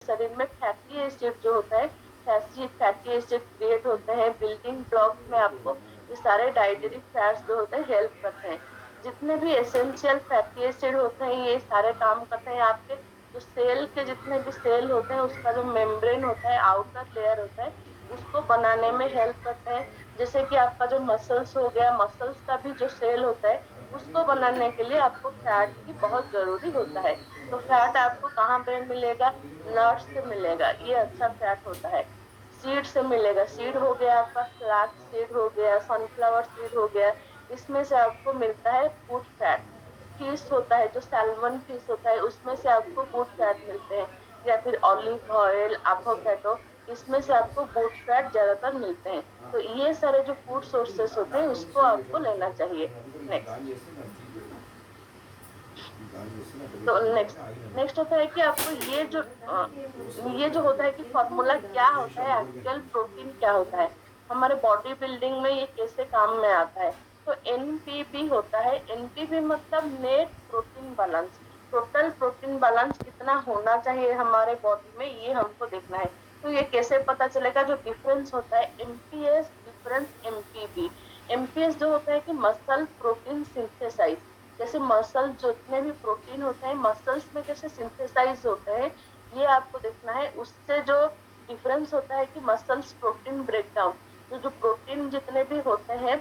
शरीर में fatty acid जो होता है, फैटी एसिड क्रिएट होते हैं। बिल्डिंग ब्लॉक्स में आपको ये सारे डाइटरी फैट्स जो होते हैं हेल्प करते हैं। जितने भी एसेंशियल फैटी एसिड होते हैं ये सारे काम करते हैं। आपके जो सेल के जितने भी सेल होते हैं उसका जो मेम्ब्रेन होता है, आउटर लेयर होता है, उसको बनाने में हेल्प करते हैं। जैसे कि आपका जो मसल्स हो गया, मसल्स का भी जो सेल होता है उसको बनाने के लिए आपको फैट की बहुत जरूरी होता है। तो फैट आपको कहाँ पे मिलेगा? नट्स से मिलेगा, ये अच्छा फैट होता है। सीड से मिलेगा, सीड हो गया आपका फ्लैक्स सीड हो गया, सनफ्लावर सीड हो गया, इसमें से आपको मिलता है गुड फैट। फिश होता है, जो सैल्मन फिश होता है उसमें से आपको गुड फैट मिलते हैं, या फिर ऑलिव ऑयल, एवोकाडो, इसमें से आपको गुड फैट ज्यादातर मिलते हैं। तो ये सारे जो फूड सोर्सेस होते हैं उसको आपको लेना चाहिए। नेक्स्ट, तो नेक्स्ट नेक्स्ट होता है कि आपको ये जो होता है कि फॉर्मूला क्या होता है, एक्चुअल प्रोटीन क्या होता है, हमारे बॉडी बिल्डिंग में ये कैसे काम में आता है। तो एनपीबी होता है। एनपीबी मतलब net protein balance, total protein balance कितना होना चाहिए हमारे बॉडी में, ये हमको देखना है। तो ये कैसे पता चलेगा? जो डिफरेंस होता है एमपीएस डिफरेंस एमपीबी। एमपीएस जो होता है कि मसल प्रोटीन सिंथेसाइज, जैसे मसल जितने भी प्रोटीन होते हैं मसल्स में कैसे सिंथेसाइज होते हैं, ये आपको देखना है। उससे जो डिफरेंस होता है कि मसल्स प्रोटीन ब्रेकडाउन, तो जो प्रोटीन जितने भी होते हैं,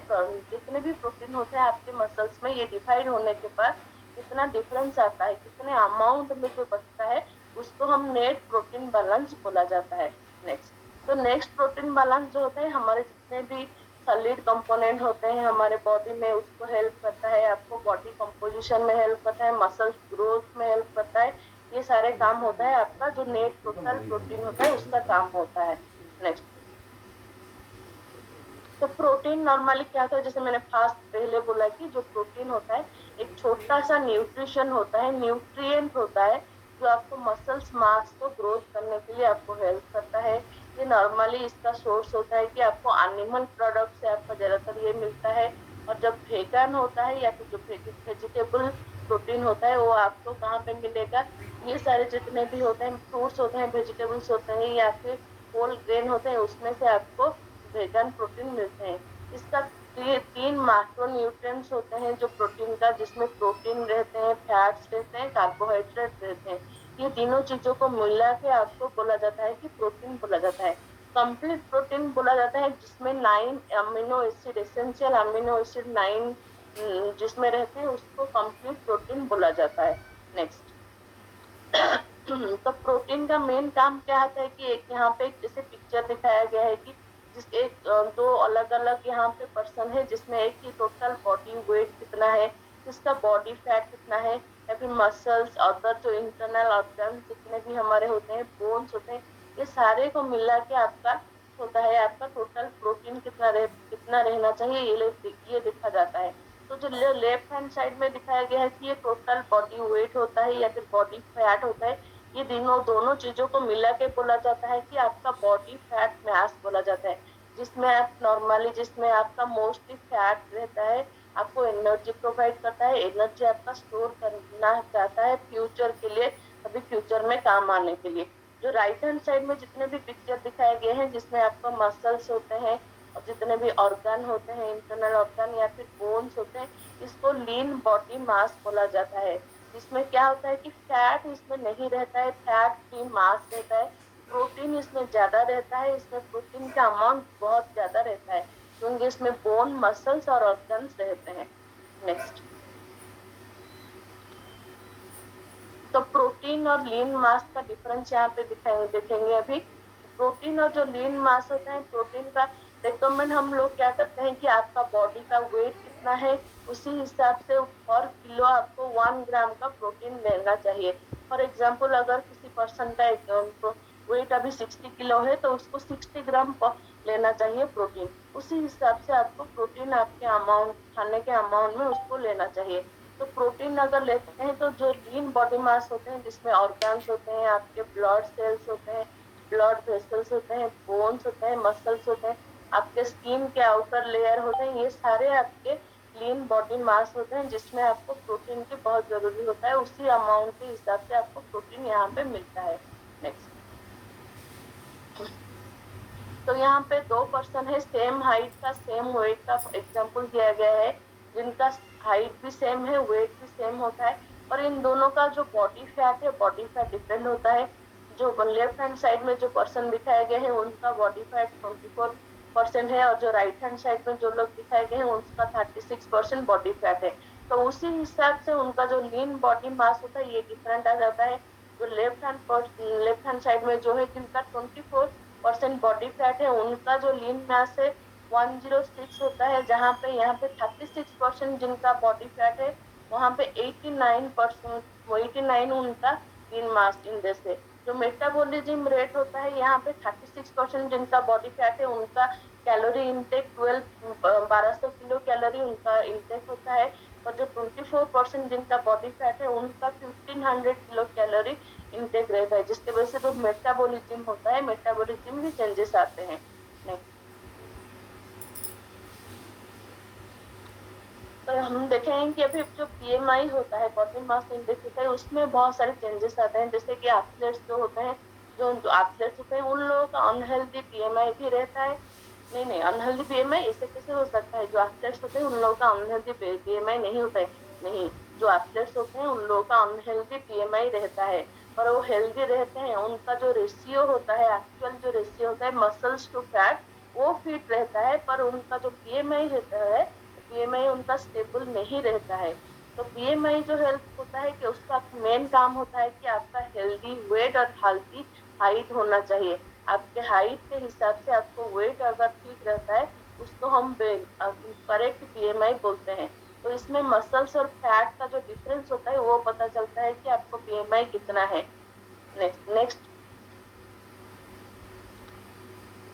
जितने भी प्रोटीन होते हैं आपके मसल्स में, ये डिवाइड होने के बाद कितना डिफरेंस आता है, कितने अमाउंट में जो बचता है, उसको हम नेट प्रोटीन बैलेंस बोला जाता है। नेक्स्ट, तो नेक्स्ट प्रोटीन बैलेंस जो होता है हमारे जितने भी सॉलिड कंपोनेंट होते हैं हमारे बॉडी में, उसको हेल्प करता है, आपको बॉडी कंपोजिशन में हेल्प करता है, मसल ग्रोथ में हेल्प करता है। ये सारे काम होता है आपका जो नेट टोटल प्रोटीन होता है उसका काम होता है। नेक्स्ट, तो प्रोटीन नॉर्मली क्या होता है, जैसे मैंने फास्ट पहले बोला कि जो प्रोटीन होता है एक छोटा सा न्यूट्रिशन होता है, न्यूट्रिएंट होता है, जो आपको मसल्स मास को ग्रोथ करने के लिए आपको हेल्प करता है। ये नॉर्मली इसका सोर्स होता है कि आपको एनिमल प्रोडक्ट से आपको ज्यादातर ये मिलता है। और जब वेगन होता है या फिर जो वेजिटेबल प्रोटीन होता है वो आपको कहाँ पे मिलेगा? ये सारे जितने भी होते हैं फ्रूट्स होते हैं, वेजिटेबल्स होते हैं, या फिर होल ग्रेन होते हैं, उसमें से आपको वेगन प्रोटीन मिलते हैं। इसका तीन माइक्रोन्यूट्रिएंट्स होते हैं जो प्रोटीन का, जिसमें प्रोटीन रहते हैं, फैट्स रहते हैं, कार्बोहाइड्रेट रहते हैं। ये तीनों चीजों को मिला के आपको बोला जाता है कि प्रोटीन बोला जाता है। कंप्लीट प्रोटीन बोला जाता है जिसमें 9 amino acid, essential amino acid 9 जिसमें रहते हैं, उसको कंप्लीट प्रोटीन बोला जाता है। नेक्स्ट, तो प्रोटीन का मेन काम क्या होता है कि एक यहाँ पे जैसे पिक्चर दिखाया गया है कि जिस एक दो अलग अलग यहाँ पे पर्सन है, जिसमें एक की टोटल बॉडी वेट कितना है, किसका बॉडी फैट कितना है, या फिर मसल्स, अदर जो इंटरनल ऑर्गन जितने भी हमारे होते हैं, बोन्स होते हैं, ये सारे को मिला के आपका होता है आपका टोटल प्रोटीन कितना रहना चाहिए, ये देखा जाता है। तो जो लेफ्ट हैंड साइड में दिखाया गया है कि ये टोटल बॉडी वेट होता है या फिर बॉडी फैट होता है, ये दोनों चीजों को मिला के बोला जाता है कि आपका बॉडी फैट मास बोला जाता है। जिसमें आपका मोस्टली फैट रहता है, आपको एनर्जी प्रोवाइड करता है, एनर्जी आपका स्टोर करना चाहता है फ्यूचर के लिए, अभी फ्यूचर में काम आने के लिए। जो राइट हैंड साइड में जितने भी पिक्चर दिखाए गए हैं जिसमें आपका मसल्स होते हैं और जितने भी ऑर्गन होते हैं, इंटरनल ऑर्गन या फिर बोन्स होते हैं, इसको लीन बॉडी मास बोला जाता है। जिसमें क्या होता है कि फैट इसमें नहीं रहता है, फैट फ्री मास रहता है। प्रोटीन इसमें ज्यादा रहता है, इसमें प्रोटीन का अमाउंट बहुत ज्यादा रहता है क्योंकि इसमें बोन, मसल्स और ऑर्गन्स रहते हैं। नेक्स्ट, तो प्रोटीन और लीन मास का डिफरेंस यहाँ पे देखेंगे अभी। प्रोटीन और जो लीन मास होता है, प्रोटीन का रिकमेंड हम लोग क्या करते हैं कि आपका बॉडी का वेट कितना है, उसी हिसाब से पर किलो आपको 1 ग्राम का प्रोटीन लेना चाहिए। फॉर एग्जाम्पल, अगर किसी पर्सन का वेट अभी 60 किलो है तो उसको 60 ग्राम लेना चाहिए प्रोटीन। उसी हिसाब से आपको प्रोटीन आपके अमाउंट, खाने के अमाउंट में उसको लेना चाहिए। तो प्रोटीन अगर लेते हैं तो जो लीन बॉडी मास होते हैं जिसमें ऑर्गन्स होते हैं, आपके ब्लड सेल्स होते हैं, ब्लड वेसल्स होते हैं, बोन्स होते हैं, मसल्स होते हैं, आपके स्किन के आउटर लेयर होते हैं, ये सारे आपके लीन बॉडी मास होते हैं जिसमें आपको प्रोटीन की बहुत जरूरी होता है। उसी अमाउंट के हिसाब से आपको प्रोटीन यहाँ पे मिलता है। नेक्स्ट, तो यहाँ पे दो पर्सन है, सेम हाइट का सेम वेट का एग्जाम्पल दिया गया है, जिनका हाइट भी सेम है, वेट भी सेम होता है, और इन दोनों का जो बॉडी फैट है, बॉडी फैट डिफरेंट होता है। जो लेफ्ट हैंड साइड में जो पर्सन दिखाए गए हैं उनका बॉडी फैट 24% है, और जो राइट हैंड साइड में जो लोग दिखाए गए हैं उनका 36% बॉडी फैट है। तो उसी हिसाब से उनका जो लीन बॉडी मास होता है ये डिफरेंट आ जाता है। जो लेफ्ट हैंड साइड में जो है जिनका 24% बॉडी फैट है उनका जो लीन मास है 106 होता है, जहाँ पे यहाँ पे 36% जिनका बॉडी फैट है वहां पे 89 उनका लीन मास इंडेक्स है। जो मेटाबॉलिज्म रेट होता है यहाँ पे 36% जिनका बॉडी फैट है उनका कैलोरी इनटेक 1200 किलो कैलोरी उनका इनटेक होता है, और जो 24% जिनका बॉडी फैट है उनका 1500 किलो कैलोरी इनटेक रहता है, जिसकी वजह से जो मेटाबॉलिज्म होता है मेटाबॉलिज्म भी चेंजेस आते हैं। तो हम देखेंगे कि अभी जो पीएमआई होता है, बॉडी मास इंडेक्स होता है, उसमें बहुत सारे चेंजेस आते हैं, जैसे कि एथलीट्स जो होते हैं, जो एथलीट्स होते हैं उन लोगों का अनहेल्दी पीएमआई भी रहता है। नहीं, अनहेल्दी पीएमआई ऐसे कैसे हो सकता है? जो एथलीट्स होते हैं उन लोगों का अनहेल्दी पीएमआई नहीं होता है। नहीं, जो एथलीट्स होते हैं उन लोगों का अनहेल्दी पीएमआई रहता है, और वो हेल्दी रहते हैं। उनका जो रेशियो होता है, एक्चुअल जो रेशियो होता है मसल्स टू फैट, वो फिट रहता है, पर उनका जो पीएमआई रहता है पीएमआई उनका स्टेबल नहीं रहता है। तो पीएमआई जो हेल्थ होता है कि उसका मेन काम होता है कि आपका हेल्दी वेट और हेल्दी हाइट होना चाहिए। आपके हाइट के हिसाब से आपको वेट अगर ठीक रहता है उसको हम करेक्ट पीएमआई बोलते हैं। तो इसमें मसल्स और फैट का जो डिफरेंस होता है वो पता चलता है कि आपको पीएमआई कितना है।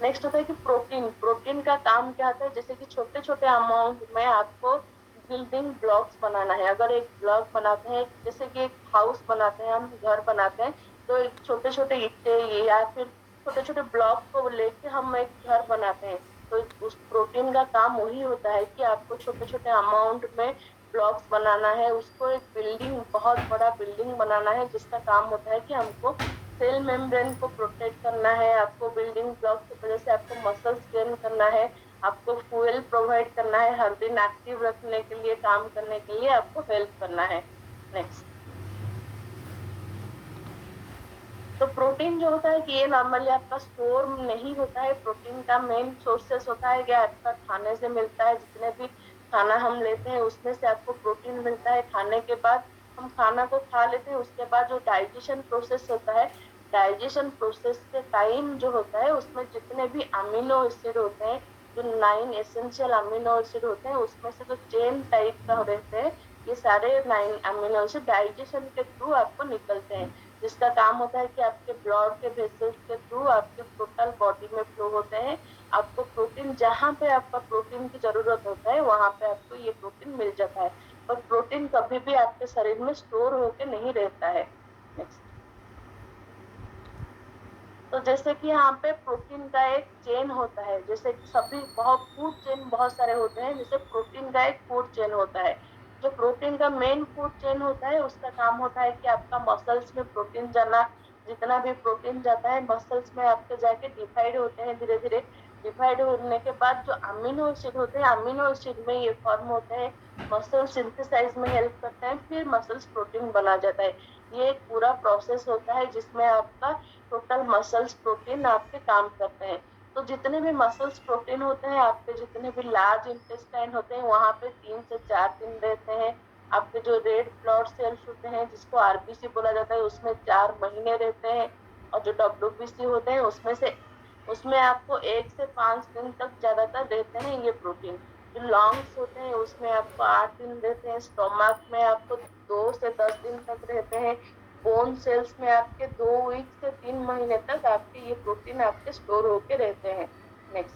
नेक्स्ट होता है कि प्रोटीन का काम क्या होता है? जैसे कि छोटे छोटे अमाउंट में आपको बिल्डिंग ब्लॉक्स बनाना है। अगर एक ब्लॉक बनाते हैं, जैसे कि एक हाउस बनाते हैं, हम घर बनाते हैं, तो एक छोटे छोटे ईंटे या फिर छोटे छोटे ब्लॉक को लेके हम एक घर बनाते हैं। तो उस प्रोटीन का काम वही होता है कि आपको छोटे छोटे अमाउंट में ब्लॉक्स बनाना है, उसको एक बिल्डिंग, बहुत बड़ा बिल्डिंग बनाना है, जिसका काम होता है कि हमको सेल मेम्ब्रेन को प्रोटेक्ट करना है, आपको बिल्डिंग ब्लॉक की वजह से आपको मसल्स गेन करना है, आपको फ्यूल प्रोवाइड करना है, हर दिन एक्टिव रखने के लिए, काम करने के लिए आपको हेल्प करना है। नेक्स्ट, तो प्रोटीन जो होता है कि ये नॉर्मली आपका स्टोर नहीं होता है। प्रोटीन का मेन सोर्सेस होता है कि आपका खाने से मिलता है। जितने भी खाना हम लेते हैं उसमें से आपको प्रोटीन मिलता है। खाने के बाद हम खाना को खा लेते हैं, उसके बाद जो डाइजेशन प्रोसेस होता है, डाइजेशन प्रोसेस के टाइम जो होता है उसमें जितने भी अमीनो एसिड होते हैं, जो 9 एसेंशियल अमीनो एसिड होते हैं, उसमें से जो चेन टाइप का रहते हैं, ये सारे 9 अमीनो एसिड डाइजेशन के थ्रू आपको निकलते हैं, जिसका काम होता है कि आपके ब्लड के वेसल्स के थ्रू आपके टोटल बॉडी में फ्लो होते हैं। आपको प्रोटीन, जहाँ पे आपका प्रोटीन की जरूरत होता है वहां पे आपको ये प्रोटीन मिल जाता है, और प्रोटीन कभी भी आपके शरीर में स्टोर होके नहीं रहता है। नेक्स्ट, तो जैसे कि यहाँ पे प्रोटीन का एक चेन होता है, जैसे सभी बहुत फूड चेन बहुत सारे होते हैं, जैसे प्रोटीन का एक फूड चेन होता है। जो प्रोटीन का मेन फूड चेन होता है उसका काम होता है कि आपका मसल्स में प्रोटीन जाना, जितना भी प्रोटीन जाता है मसल्स में आपके जाके डिवाइड होते हैं, धीरे धीरे डिवाइड होने के बाद जो अमीनो एसिड होते हैं, अमीनो एसिड में ये फॉर्म होते हैं, मसल सिंथेसाइज में हेल्प करते हैं, फिर मसल्स प्रोटीन बना जाता है। ये एक पूरा प्रोसेस होता है जिसमें आपका टोटल मसल्स प्रोटीन आपके काम करते हैं। तो जितने भी मसल्स प्रोटीन होते हैं, आपके जितने भी लार्ज इंटेस्टाइन होते हैं वहां पे 3 से 4 दिन रहते हैं। आपके जो रेड ब्लड सेल्स होते हैं जिसको आरबीसी बोला जाता है उसमें 4 महीने रहते हैं, और जो डब्ल्यूबीसी होते हैं उसमें आपको 1 से 5 दिन तक ज्यादातर रहते हैं ये प्रोटीन। जो लॉन्ग्स होते हैं उसमें आपको 8 दिन रहते हैं, स्टोमक में आपको 2 से 10 दिन तक रहते हैं, बोन सेल्स में आपके 2 वीक से 3 महीने तक आपके ये प्रोटीन आपके स्टोर होके रहते हैं। नेक्स्ट,